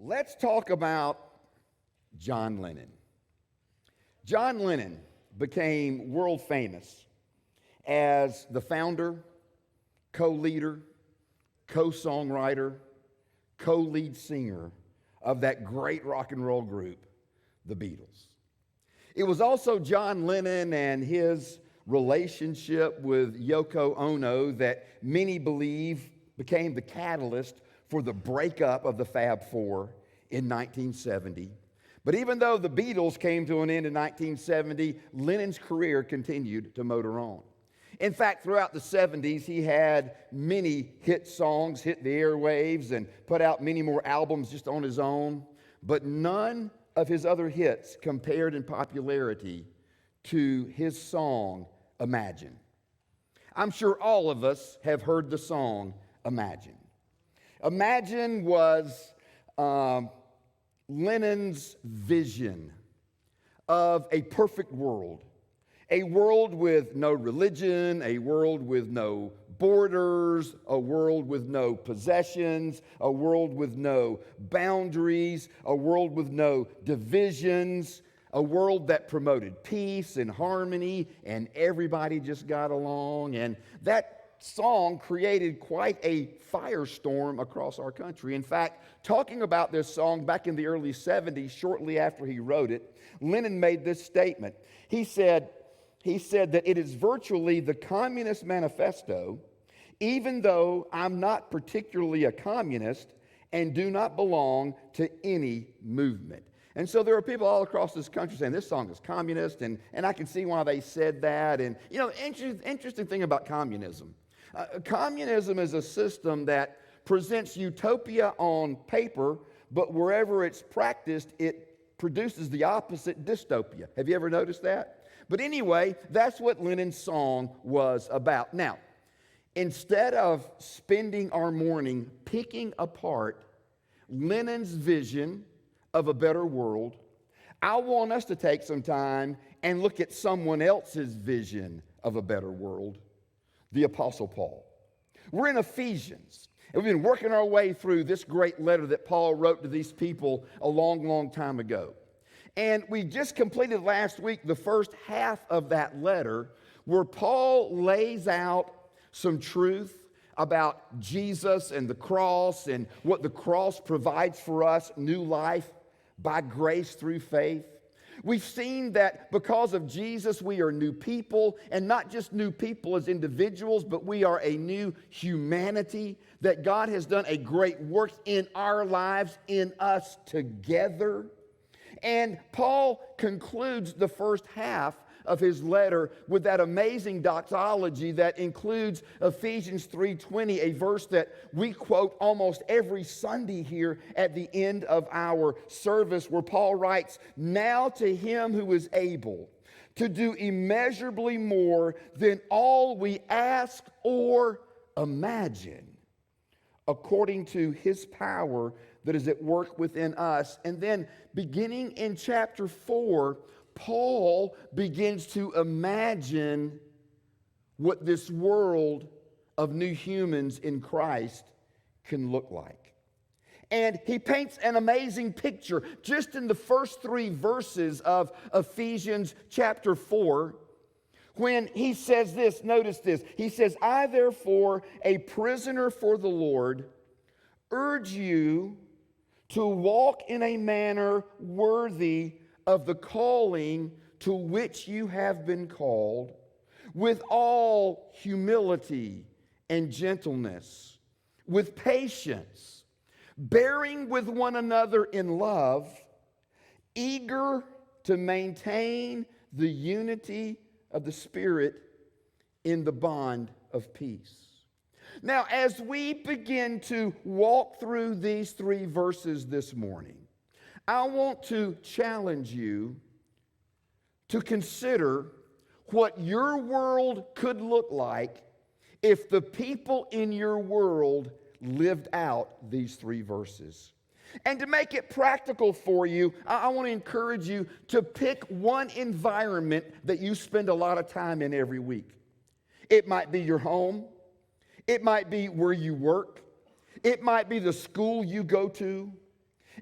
Let's talk about John Lennon. John Lennon became world famous as the founder, co-leader, co-songwriter, co-lead singer of that great rock and roll group, the Beatles. It was also John Lennon and his relationship with Yoko Ono that many believe became the catalyst for the breakup of the Fab Four in 1970. But even though the Beatles came to an end in 1970, Lennon's career continued to motor on. In fact, throughout the 70s, he had many hit songs hit the airwaves and put out many more albums just on his own. But none of his other hits compared in popularity to his song, Imagine. I'm sure all of us have heard the song, Imagine. Imagine was Lennon's vision of a perfect world. A world with no religion, a world with no borders, a world with no possessions, a world with no boundaries, a world with no divisions, a world that promoted peace and harmony, and everybody just got along. And that song created quite a firestorm across our country. In fact, talking about this song back in the early 70s, shortly after he wrote it, Lennon made this statement. He said that it is virtually the Communist Manifesto, even though I'm not particularly a communist and do not belong to any movement. And so there are people all across this country saying this song is communist, and I can see why they said that. And, you know, interesting thing about communism. Communism is a system that presents utopia on paper, but wherever it's practiced, it produces the opposite, dystopia. Have you ever noticed that? But anyway, that's what Lennon's song was about. Now, instead of spending our morning picking apart Lennon's vision of a better world, I want us to take some time and look at someone else's vision of a better world, the Apostle Paul. We're in Ephesians, and we've been working our way through this great letter that Paul wrote to these people a long, long time ago. And we just completed last week the first half of that letter where Paul lays out some truth about Jesus and the cross and what the cross provides for us, new life by grace through faith. We've seen that because of Jesus, we are new people, and not just new people as individuals, but we are a new humanity, that God has done a great work in our lives, in us together. And Paul concludes the first half of his letter with that amazing doxology that includes Ephesians 3:20, a verse that we quote almost every Sunday here at the end of our service, where Paul writes, "Now to him who is able to do immeasurably more than all we ask or imagine, according to his power that is at work within us." And then beginning in chapter 4, Paul begins to imagine what this world of new humans in Christ can look like. And he paints an amazing picture just in the first 3 verses of Ephesians chapter 4, when he says this. Notice this. He says, "I therefore, a prisoner for the Lord, urge you to walk in a manner worthy of the calling to which you have been called, with all humility and gentleness, with patience, bearing with one another in love, eager to maintain the unity of the Spirit in the bond of peace." Now, as we begin to walk through these 3 verses this morning, I want to challenge you to consider what your world could look like if the people in your world lived out these 3 verses. And to make it practical for you, I want to encourage you to pick one environment that you spend a lot of time in every week. It might be your home. It might be where you work. It might be the school you go to.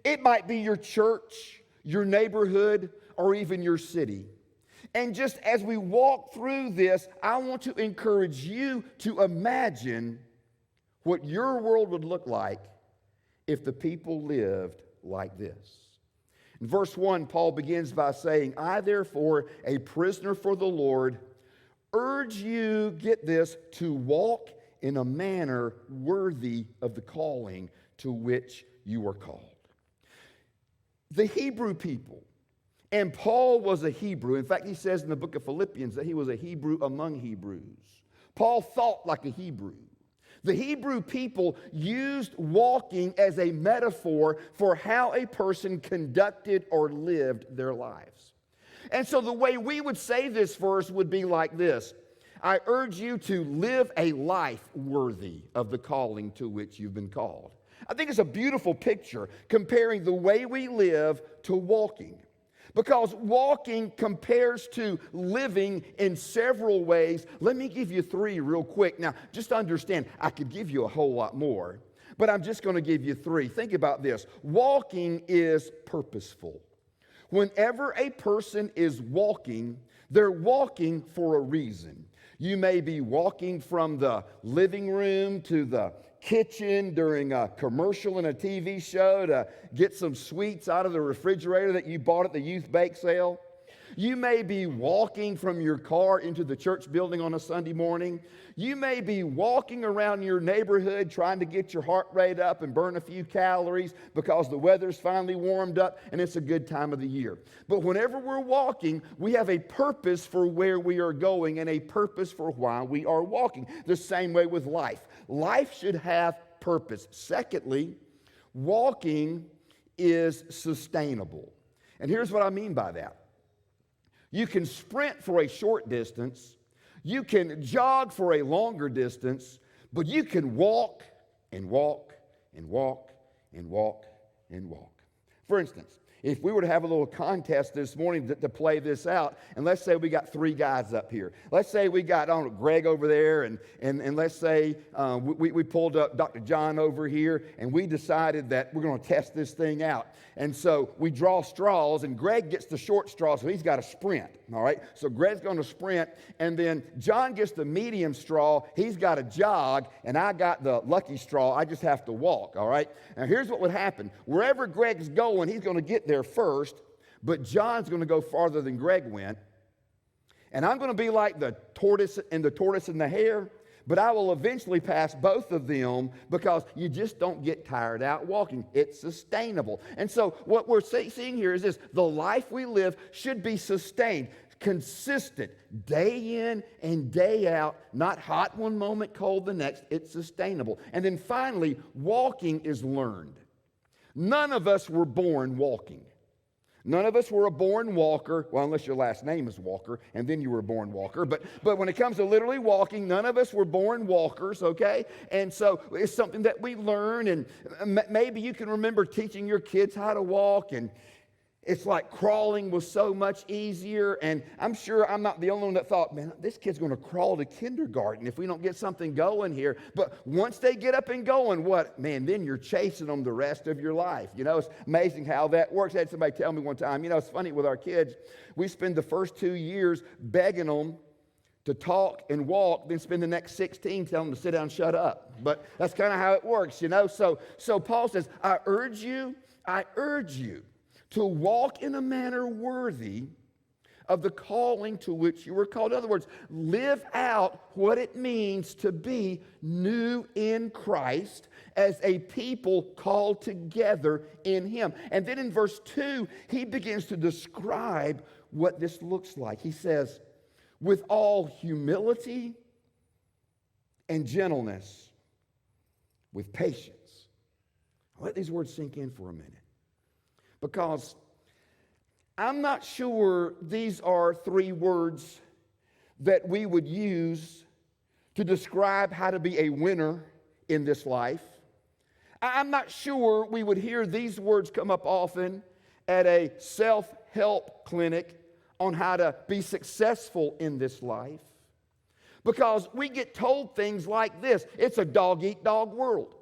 It might be your church, your neighborhood, or even your city. And just as we walk through this, I want to encourage you to imagine what your world would look like if the people lived like this. In verse 1, Paul begins by saying, I therefore, a prisoner for the Lord, urge you, get this, to walk in a manner worthy of the calling to which you are called. The Hebrew people, and Paul was a Hebrew. In fact, he says in the book of Philippians that he was a Hebrew among Hebrews. Paul thought like a Hebrew. The Hebrew people used walking as a metaphor for how a person conducted or lived their lives. And so the way we would say this verse would be like this. I urge you to live a life worthy of the calling to which you've been called. I think it's a beautiful picture comparing the way we live to walking. Because walking compares to living in several ways. Let me give you 3 real quick. Now, just understand, I could give you a whole lot more, but I'm just going to give you 3. Think about this. Walking is purposeful. Whenever a person is walking, they're walking for a reason. You may be walking from the living room to the kitchen during a commercial in a TV show to get some sweets out of the refrigerator that you bought at the youth bake sale. You may be walking from your car into the church building on a Sunday morning. You may be walking around your neighborhood trying to get your heart rate up and burn a few calories because the weather's finally warmed up and it's a good time of the year. But whenever we're walking, we have a purpose for where we are going and a purpose for why we are walking. The same way with life. Life should have purpose. Secondly, walking is sustainable. And here's what I mean by that. You can sprint for a short distance, you can jog for a longer distance, but you can walk and walk and walk and walk and walk. For instance, if we were to have a little contest this morning to play this out, and let's say we got 3 guys up here. Let's say we got, I don't know, Greg over there, and let's say we pulled up Dr. John over here, and we decided that we're going to test this thing out. And so we draw straws, and Greg gets the short straw, so he's got to sprint, all right? So Greg's going to sprint, and then John gets the medium straw, he's got to jog, and I got the lucky straw, I just have to walk, all right? Now here's what would happen. Wherever Greg's going, he's going to get there first, but John's going to go farther than Greg went, and I'm going to be like the tortoise and the hare, but I will eventually pass both of them because you just don't get tired out walking. It's sustainable. And so what we're seeing here is this. The life we live should be sustained, consistent, day in and day out, not hot one moment, cold the next. It's sustainable. And then finally, walking is learned. None of us were born walking. None of us were a born walker, well, unless your last name is Walker, and then you were a born walker. But when it comes to literally walking, none of us were born walkers, okay? And so it's something that we learn, and maybe you can remember teaching your kids how to walk, and it's like crawling was so much easier, and I'm sure I'm not the only one that thought, man, this kid's going to crawl to kindergarten if we don't get something going here. But once they get up and going, then you're chasing them the rest of your life. You know, it's amazing how that works. I had somebody tell me one time, it's funny with our kids, we spend the first 2 years begging them to talk and walk, then spend the next 16 telling them to sit down and shut up. But that's kind of how it works, So Paul says, I urge you to walk in a manner worthy of the calling to which you were called. In other words, live out what it means to be new in Christ as a people called together in Him. And then in verse 2, he begins to describe what this looks like. He says, with all humility and gentleness, with patience. Let these words sink in for a minute. Because I'm not sure these are 3 words that we would use to describe how to be a winner in this life. I'm not sure we would hear these words come up often at a self-help clinic on how to be successful in this life. Because we get told things like this. It's a dog-eat-dog world.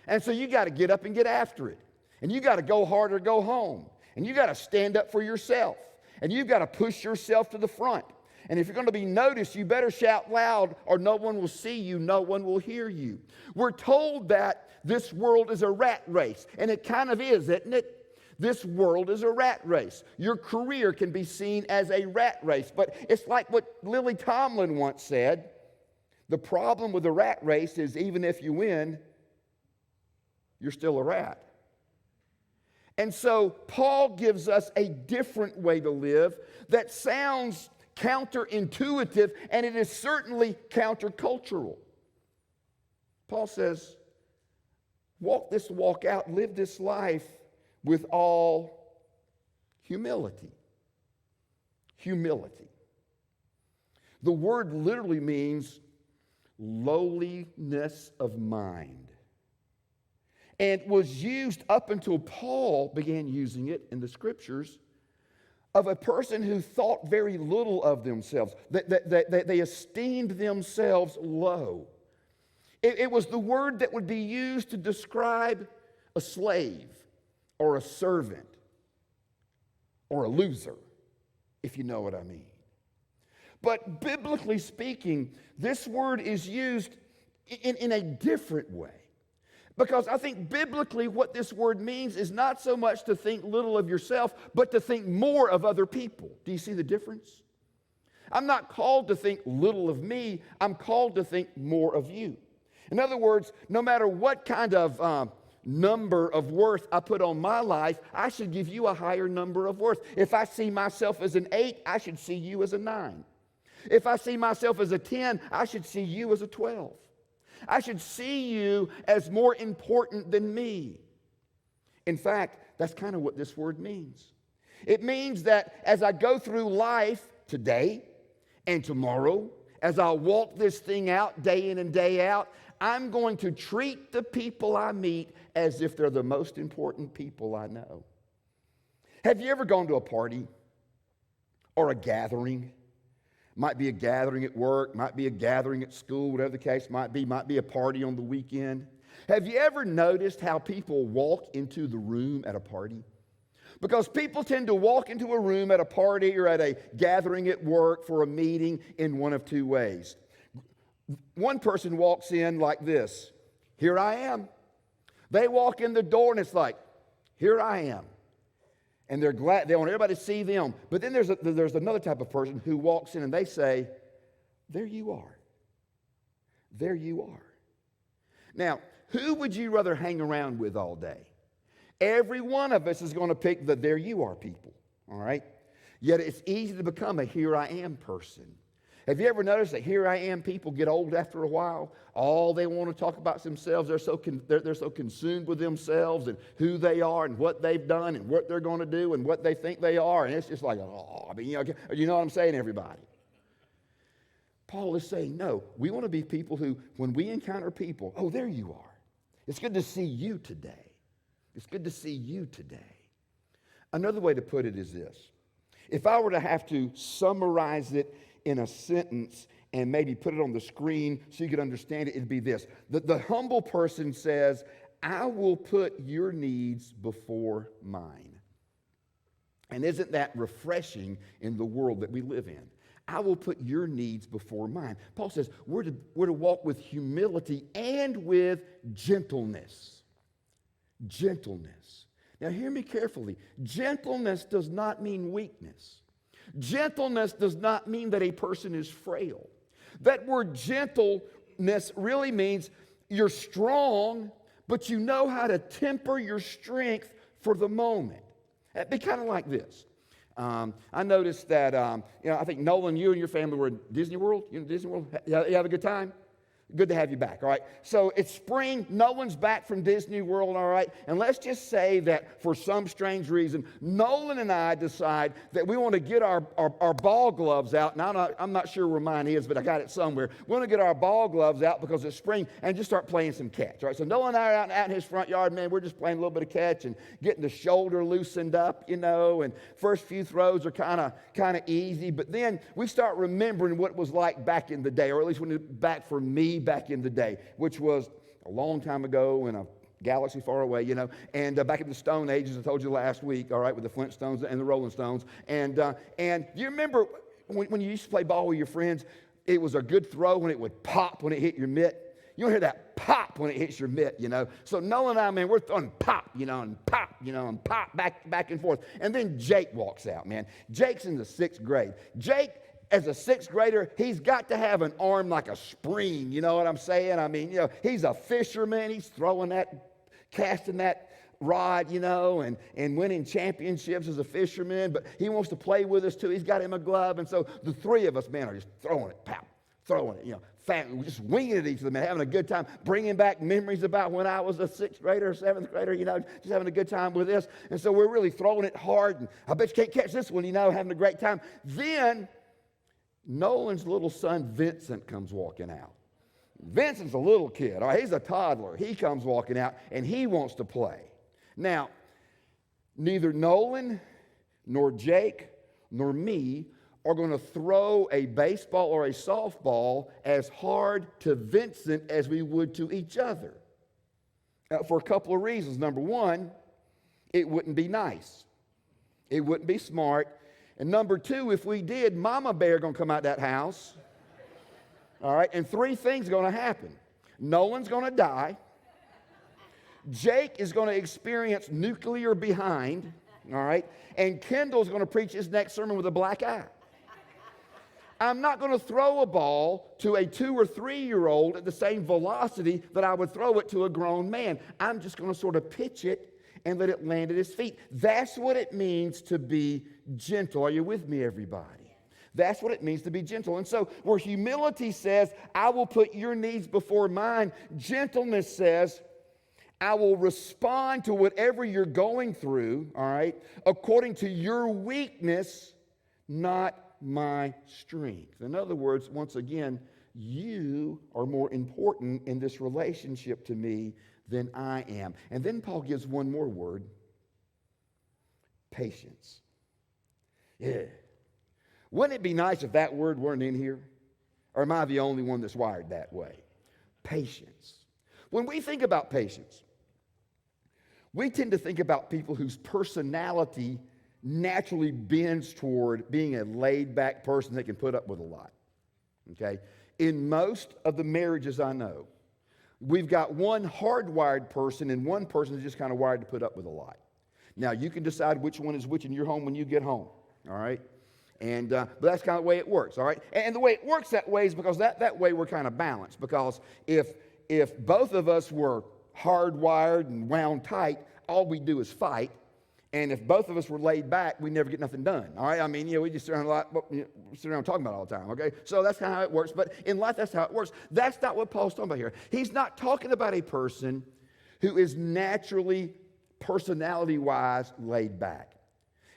And so you got to get up and get after it. And you got to go hard or go home. And you got to stand up for yourself. And you've got to push yourself to the front. And if you're going to be noticed, you better shout loud or no one will see you, no one will hear you. We're told that this world is a rat race. And it kind of is, isn't it? This world is a rat race. Your career can be seen as a rat race. But it's like what Lily Tomlin once said. The problem with the rat race is even if you win, you're still a rat. And so Paul gives us a different way to live that sounds counterintuitive, and it is certainly countercultural. Paul says, walk this walk out, live this life with all humility. Humility. The word literally means lowliness of mind. And was used up until Paul began using it in the scriptures of a person who thought very little of themselves, that they esteemed themselves low. It was the word that would be used to describe a slave or a servant or a loser, if you know what I mean. But biblically speaking, this word is used in a different way. Because I think biblically what this word means is not so much to think little of yourself, but to think more of other people. Do you see the difference? I'm not called to think little of me. I'm called to think more of you. In other words, no matter what kind of number of worth I put on my life, I should give you a higher number of worth. If I see myself as an 8, I should see you as a 9. If I see myself as a 10, I should see you as a 12. I should see you as more important than me. In fact, that's kind of what this word means. It means that as I go through life today and tomorrow, as I walk this thing out day in and day out, I'm going to treat the people I meet as if they're the most important people I know. Have you ever gone to a party or a gathering? Might be a gathering at work, might be a gathering at school, whatever the case might be a party on the weekend. Have you ever noticed how people walk into the room at a party? Because people tend to walk into a room at a party or at a gathering at work for a meeting in one of two ways. One person walks in like this, here I am. They walk in the door and it's like, here I am. And they're glad, they want everybody to see them. But then there's another type of person who walks in and they say, there you are. There you are. Now, who would you rather hang around with all day? Every one of us is going to pick the there you are people, all right? Yet it's easy to become a here I am person. Have you ever noticed that here I am people get old after a while? All they want to talk about themselves, they're so consumed with themselves and who they are and what they've done and what they're going to do and what they think they are. And it's just like, oh, I mean, you know what I'm saying, everybody? Paul is saying, no, we want to be people who, when we encounter people, oh, there you are. It's good to see you today. It's good to see you today. Another way to put it is this. If I were to have to summarize it in a sentence and maybe put it on the screen so you could understand it, it'd be this. The humble person says, I will put your needs before mine. And isn't that refreshing in the world that we live in? I will put your needs before mine. Paul says we're to walk with humility and with gentleness. Gentleness. Now hear me carefully. Gentleness does not mean weakness. Gentleness does not mean that a person is frail. That word gentleness really means you're strong, but you know how to temper your strength for the moment. It'd be kind of like this. I noticed that, I think Nolan, you and your family were in Disney World. You know Disney World? You have a good time? Good to have you back, all right? So it's spring. Nolan's back from Disney World, all right? And let's just say that for some strange reason, Nolan and I decide that we want to get our ball gloves out. Now, I'm not sure where mine is, but I got it somewhere. We want to get our ball gloves out because it's spring and just start playing some catch, all right? So Nolan and I are out in his front yard, man. We're just playing a little bit of catch and getting the shoulder loosened up, and first few throws are kind of easy. But then we start remembering what it was like back in the day, or at least when it back for me back in the day, which was a long time ago in a galaxy far away, and back in the Stone Age, as I told you last week, all right, with the Flintstones and the Rolling Stones. And you remember when you used to play ball with your friends, it was a good throw when it would pop when it hit your mitt. You don't hear that pop when it hits your mitt, So Nolan and I, man, we're throwing pop, and pop, and pop back and forth. And then Jake walks out, man. Jake's in the 6th grade. Jake, as a 6th grader, he's got to have an arm like a spring, you know what I'm saying? I mean, he's a fisherman. He's casting that rod, and winning championships as a fisherman. But he wants to play with us, too. He's got him a glove. And so the three of us, man, are just throwing it, pop, throwing it, just winging it at each other, man, having a good time, bringing back memories about when I was a 6th grader or 7th grader, just having a good time with this. And so we're really throwing it hard. And I bet you can't catch this one, having a great time. Then Nolan's little son, Vincent, comes walking out. Vincent's a little kid. All right, he's a toddler. He comes walking out, and he wants to play. Now, neither Nolan nor Jake nor me are going to throw a baseball or a softball as hard to Vincent as we would to each other. For a couple of reasons. Number one, it wouldn't be nice. It wouldn't be smart. And number two, if we did, Mama Bear going to come out that house. All right, and 3 things are going to happen. Nolan's going to die. Jake is going to experience nuclear behind. All right, and Kendall's going to preach his next sermon with a black eye. I'm not going to throw a ball to a 2 or 3-year-old at the same velocity that I would throw it to a grown man. I'm just going to sort of pitch it and let it land at his feet. That's what it means to be gentle. Are you with me, everybody? That's what it means to be gentle. And so where humility says, I will put your needs before mine, gentleness says, I will respond to whatever you're going through, all right, according to your weakness, not my strength. In other words, once again, you are more important in this relationship to me than I am. And then Paul gives one more word, patience. Yeah. Wouldn't it be nice if that word weren't in here? Or am I the only one that's wired that way? Patience. When we think about patience, we tend to think about people whose personality naturally bends toward being a laid-back person that can put up with a lot. Okay? In most of the marriages I know, we've got one hardwired person and one person who's just kind of wired to put up with a lot. Now, you can decide which one is which in your home when you get home. All right? And but that's kind of the way it works. All right? And the way it works that way is because that way we're kind of balanced. Because if both of us were hardwired and wound tight, all we do is fight. And if both of us were laid back, we never get nothing done. All right? I mean, we just sit around talking about it all the time. Okay? So that's kind of how it works. But in life, that's how it works. That's not what Paul's talking about here. He's not talking about a person who is naturally, personality-wise, laid back.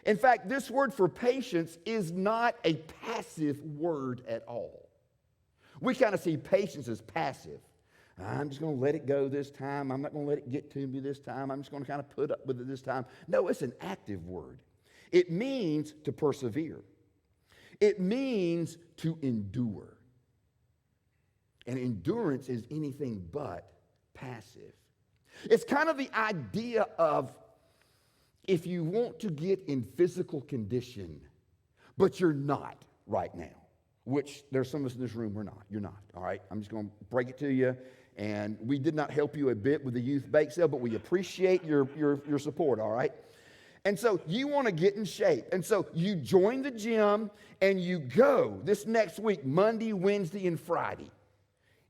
In fact, this word for patience is not a passive word at all. We kind of see patience as passive. I'm just going to let it go this time. I'm not going to let it get to me this time. I'm just going to kind of put up with it this time. No, it's an active word. It means to persevere. It means to endure. And endurance is anything but passive. It's kind of the idea of if you want to get in physical condition, but you're not right now, which there's some of us in this room, we're not. You're not, all right? I'm just going to break it to you. And we did not help you a bit with the youth bake sale, but we appreciate your support, all right? And so you want to get in shape. And so you join the gym and you go this next week, Monday, Wednesday, and Friday.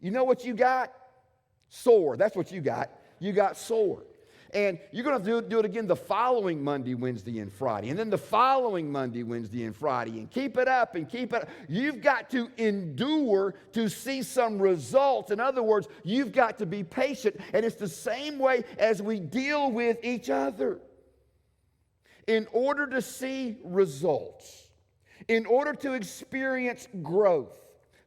You know what you got? Sore. That's what you got. You got sore. And you're going to do it again the following Monday, Wednesday, and Friday. And then the following Monday, Wednesday, and Friday. And keep it up and keep it up. You've got to endure to see some results. In other words, you've got to be patient. And it's the same way as we deal with each other. In order to see results, in order to experience growth,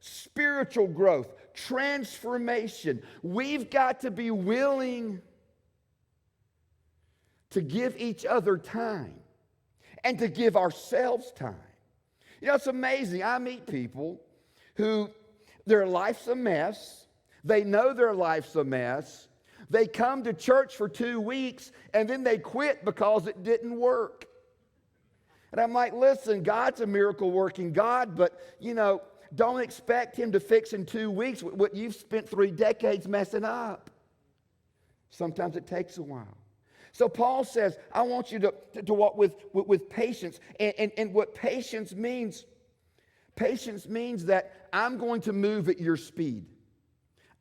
spiritual growth, transformation, we've got to be willing to give each other time and to give ourselves time. You know, it's amazing. I meet people who their life's a mess. They know their life's a mess, They come to church for 2 weeks and then they quit because it didn't work. And I'm like, listen, God's a miracle working God, but don't expect him to fix in 2 weeks what you've spent 3 decades messing up. Sometimes it takes a while. So Paul says, I want you to walk with patience. And what patience means that I'm going to move at your speed.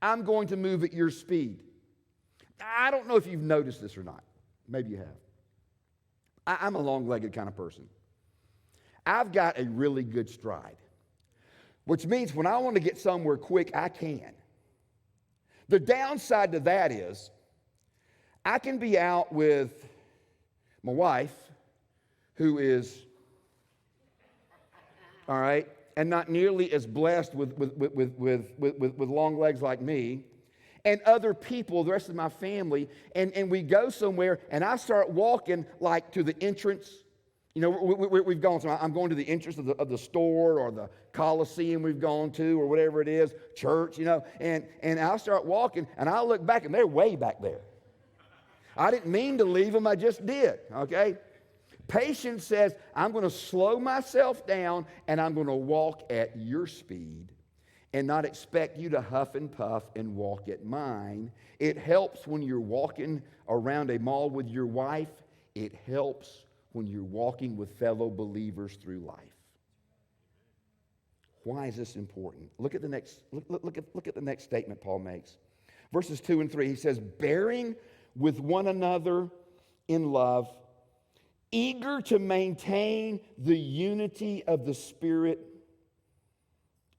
I'm going to move at your speed. I don't know if you've noticed this or not. Maybe you have. I'm a long-legged kind of person. I've got a really good stride, which means when I want to get somewhere quick, I can. The downside to that is I can be out with my wife, who is, all right, and not nearly as blessed with long legs like me, and other people, the rest of my family, and we go somewhere, and I start walking like to the entrance. We've gone, so I'm going to the entrance of the store or the Coliseum we've gone to or whatever it is, church, and I'll start walking, and I'll look back, and they're way back there. I didn't mean to leave them, I just did, okay? Patience says, I'm going to slow myself down, and I'm going to walk at your speed and not expect you to huff and puff and walk at mine. It helps when you're walking around a mall with your wife. It helps when you're walking with fellow believers through life. Why is this important? Look at the next statement Paul makes. Verses 2 and 3, he says, bearing with one another in love, eager to maintain the unity of the Spirit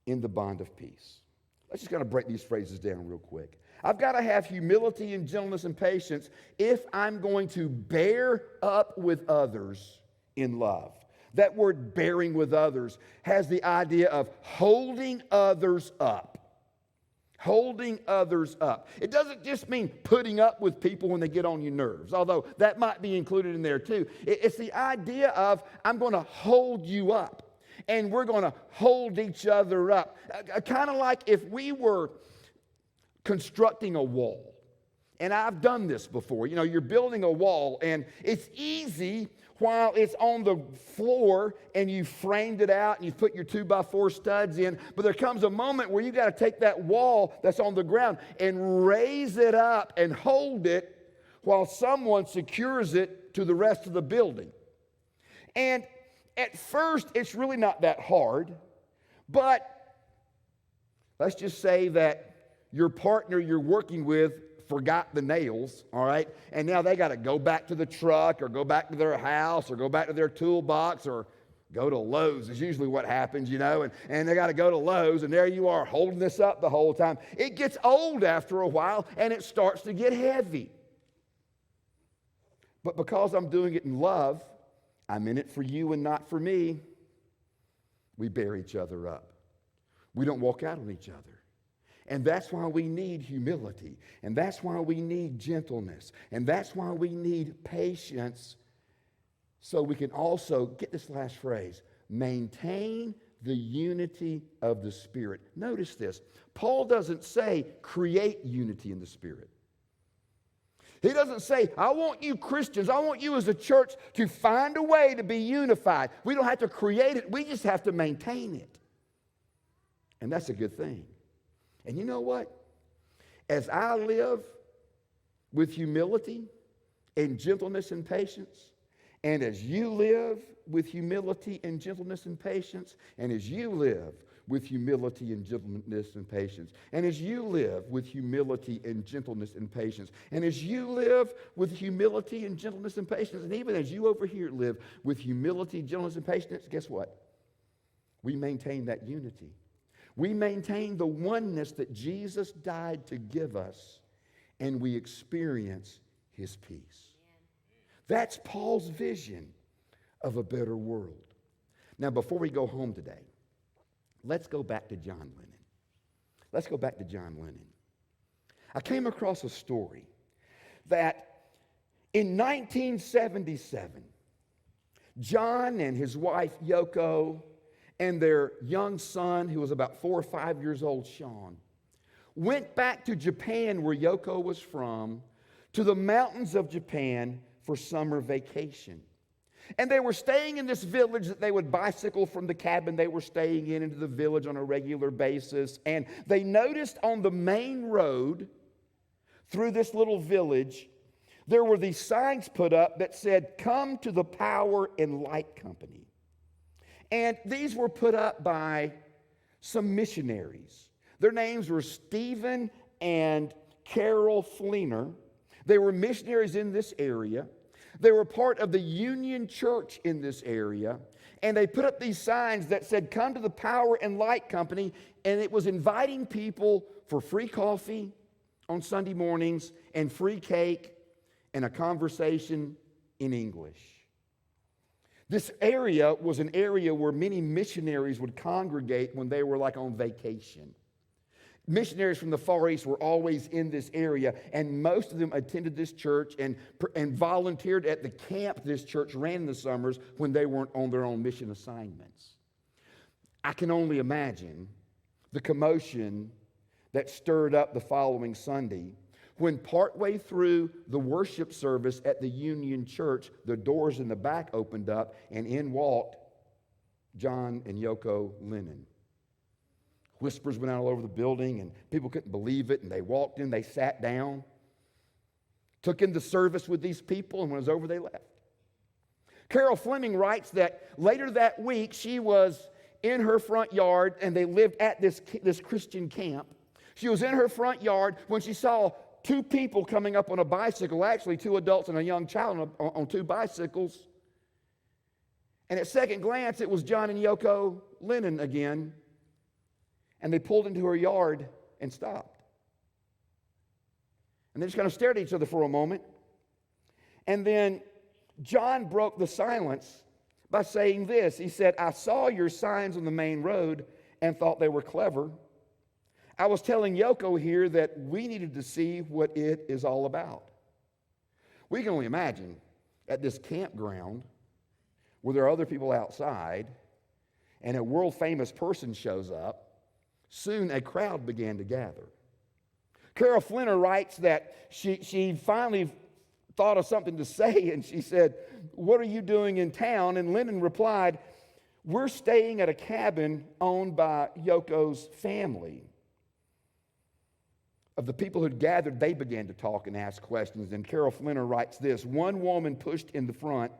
in the bond of peace. Let's just kind of break these phrases down real quick. I've got to have humility and gentleness and patience if I'm going to bear up with others in love. That word bearing with others has the idea of holding others up. Holding others up. It doesn't just mean putting up with people when they get on your nerves, although that might be included in there too. It's the idea of I'm going to hold you up, and we're going to hold each other up. Kind of like if we were constructing a wall. And I've done this before. You're building a wall, and it's easy while it's on the floor and you framed it out and you put your 2x4 studs in. But there comes a moment where you got to take that wall that's on the ground and raise it up and hold it while someone secures it to the rest of the building. And at first, it's really not that hard. But let's just say that your partner you're working with forgot the nails, all right? And now they got to go back to the truck or go back to their house or go back to their toolbox or go to Lowe's is usually what happens, and they got to go to Lowe's, and there you are holding this up the whole time. It gets old after a while, and it starts to get heavy. But because I'm doing it in love, I'm in it for you and not for me, we bear each other up. We don't walk out on each other. And that's why we need humility. And that's why we need gentleness. And that's why we need patience. So we can also, get this last phrase, maintain the unity of the Spirit. Notice this. Paul doesn't say create unity in the Spirit. He doesn't say, I want you Christians, I want you as a church to find a way to be unified. We don't have to create it. We just have to maintain it. And that's a good thing. And you know what? As I live with humility and gentleness and patience, and as you live with humility and gentleness and patience, and as you live with humility and gentleness and patience, and as you live with humility and gentleness and patience, and as you live with humility and gentleness and patience, and even as you over here live with humility, gentleness, and patience, guess what? We maintain that unity. We maintain the oneness that Jesus died to give us, and we experience his peace. That's Paul's vision of a better world. Now, before we go home today, let's go back to John Lennon. Let's go back to John Lennon. I came across a story that in 1977, John and his wife Yoko and their young son, who was about 4 or 5 years old, Sean, went back to Japan, where Yoko was from, to the mountains of Japan for summer vacation. And they were staying in this village that they would bicycle from the cabin they were staying in into the village on a regular basis. And they noticed on the main road through this little village, there were these signs put up that said, "Come to the Power and Light Company." And these were put up by some missionaries. Their names were Stephen and Carol Fleener. They were missionaries in this area. They were part of the Union Church in this area, and they put up these signs that said, "Come to the Power and Light Company," and it was inviting people for free coffee on Sunday mornings and free cake and a conversation in English. This area was an area where many missionaries would congregate when they were like on vacation. Missionaries from the Far East were always in this area, and most of them attended this church and volunteered at the camp this church ran in the summers when they weren't on their own mission assignments. I can only imagine the commotion that stirred up the following Sunday when partway through the worship service at the Union Church, the doors in the back opened up, and in walked John and Yoko Lennon. Whispers went out all over the building, and people couldn't believe it, and they walked in, they sat down, took in the service with these people, and when it was over, they left. Carol Fleming writes that later that week, she was in her front yard, and they lived at this Christian camp. She was in her front yard when she saw two people coming up on a bicycle, actually two adults and a young child on two bicycles. And at second glance, it was John and Yoko Lennon again. And they pulled into her yard and stopped. And they just kind of stared at each other for a moment. And then John broke the silence by saying this. He said, "I saw your signs on the main road and thought they were clever. I was telling Yoko here that we needed to see what it is all about." We can only imagine at this campground where there are other people outside and a world-famous person shows up. Soon a crowd began to gather. Carol Flinner writes that she finally thought of something to say, and she said, "What are you doing in town?" And Lennon replied, "We're staying at a cabin owned by Yoko's family." Of the people who'd gathered, they began to talk and ask questions. And Carol Flinner writes this: "One woman pushed in the front.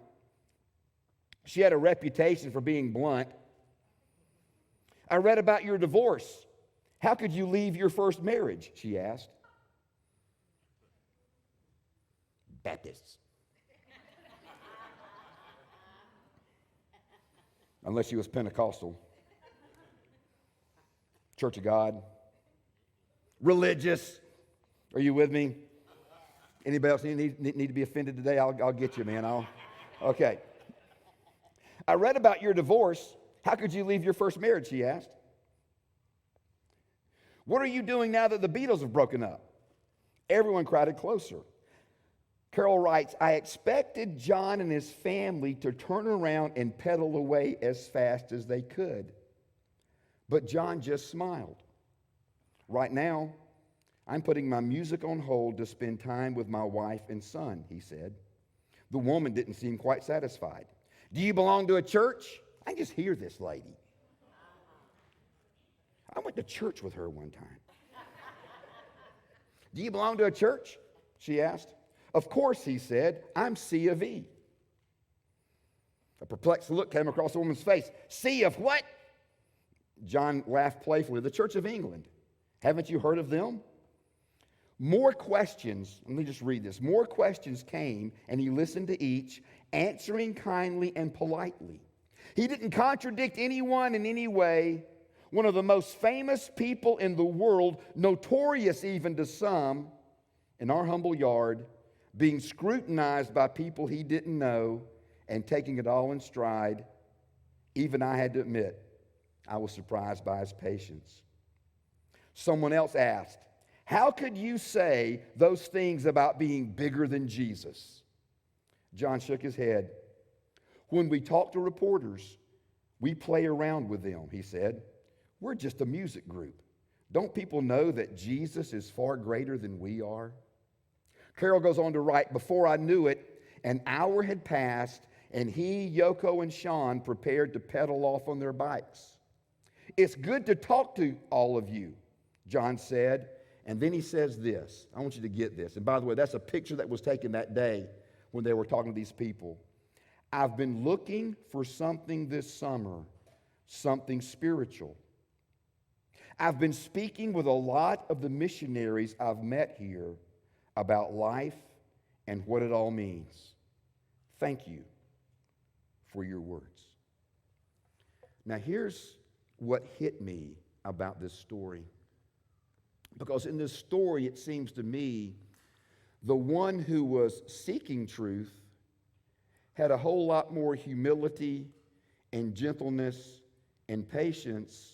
She had a reputation for being blunt. I read about your divorce. How could you leave your first marriage?" she asked. Baptists. Unless she was Pentecostal. Church of God. Religious. Are you with me? Anybody else need to be offended today? I'll get you, man. Okay. "I read about your divorce. How could you leave your first marriage?" she asked. "What are you doing now that the Beatles have broken up?" Everyone crowded closer. Carol writes, "I expected John and his family to turn around and pedal away as fast as they could. But John just smiled. Right now, I'm putting my music on hold to spend time with my wife and son," he said. The woman didn't seem quite satisfied. "Do you belong to a church? I can just hear this lady. I went to church with her one time." "Do you belong to a church?" she asked. "Of course," he said. "I'm C of E." A perplexed look came across the woman's face. "C of what?" John laughed playfully. "The Church of England. Haven't you heard of them?" More questions, let me just read this. More questions came, and he listened to each, answering kindly and politely. He didn't contradict anyone in any way. One of the most famous people in the world, notorious even to some, in our humble yard, being scrutinized by people he didn't know and taking it all in stride. Even I had to admit, I was surprised by his patience. Someone else asked, "How could you say those things about being bigger than Jesus?" John shook his head. "When we talk to reporters, we play around with them," he said. "We're just a music group. Don't people know that Jesus is far greater than we are? Carol goes on to write, before I knew it, an hour had passed, and he, Yoko, and Sean prepared to pedal off on their bikes. It's good to talk to all of you, John said. And then he says this. I want you to get this. And by the way, that's a picture that was taken that day when they were talking to these people. I've been looking for something this summer, something spiritual. I've been speaking with a lot of the missionaries I've met here about life and what it all means. Thank you for your words. Now, here's what hit me about this story. Because in this story, it seems to me, the one who was seeking truth had a whole lot more humility and gentleness and patience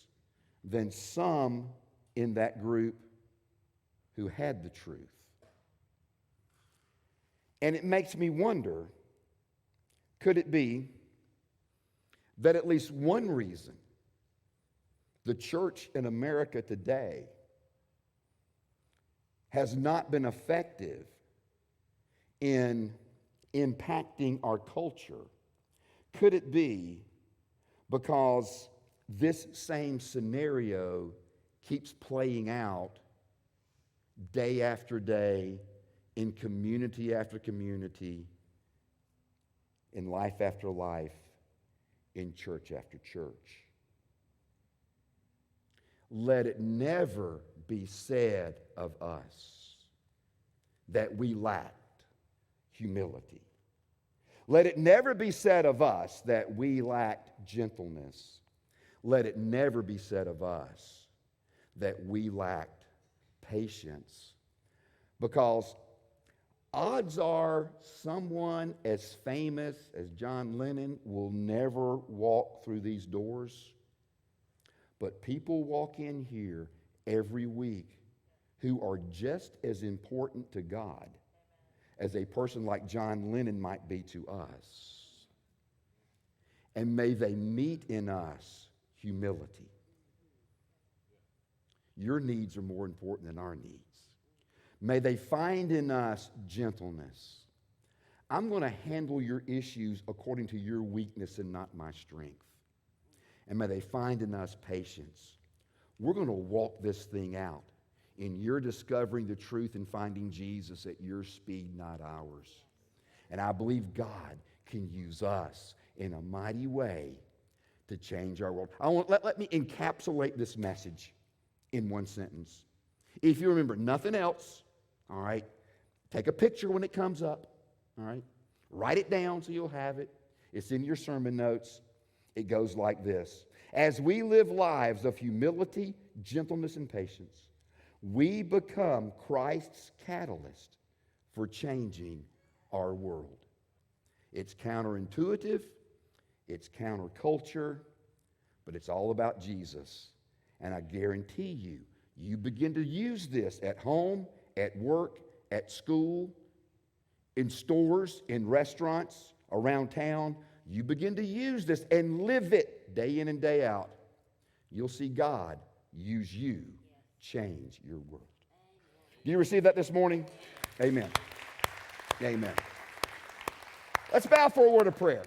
than some in that group who had the truth. And it makes me wonder, could it be that at least one reason the church in America today has not been effective in impacting our culture? Could it be because this same scenario keeps playing out day after day in community after community, in life after life, in church after church? Let it never be said of us that we lacked humility. Let it never be said of us that we lacked gentleness. Let it never be said of us that we lacked patience. Because odds are someone as famous as John Lennon will never walk through these doors. But people walk in here every week who are just as important to God as a person like John Lennon might be to us. And may they meet in us humility. Your needs are more important than our needs. May they find in us gentleness. I'm going to handle your issues according to your weakness and not my strength. And may they find in us patience. We're going to walk this thing out in your discovering the truth and finding Jesus at your speed, not ours. And I believe God can use us in a mighty way to change our world. Let me encapsulate this message in one sentence. If you remember nothing else, all right, take a picture when it comes up, all right? Write it down so you'll have it. It's in your sermon notes. It goes like this. As we live lives of humility, gentleness, and patience, we become Christ's catalyst for changing our world. It's counterintuitive, it's counterculture, but it's all about Jesus. And I guarantee you, you begin to use this at home, at work, at school, in stores, in restaurants, around town. You begin to use this and live it day in and day out. You'll see God use you, change your world. Do you receive that this morning? Amen. Amen. Let's bow for a word of prayer.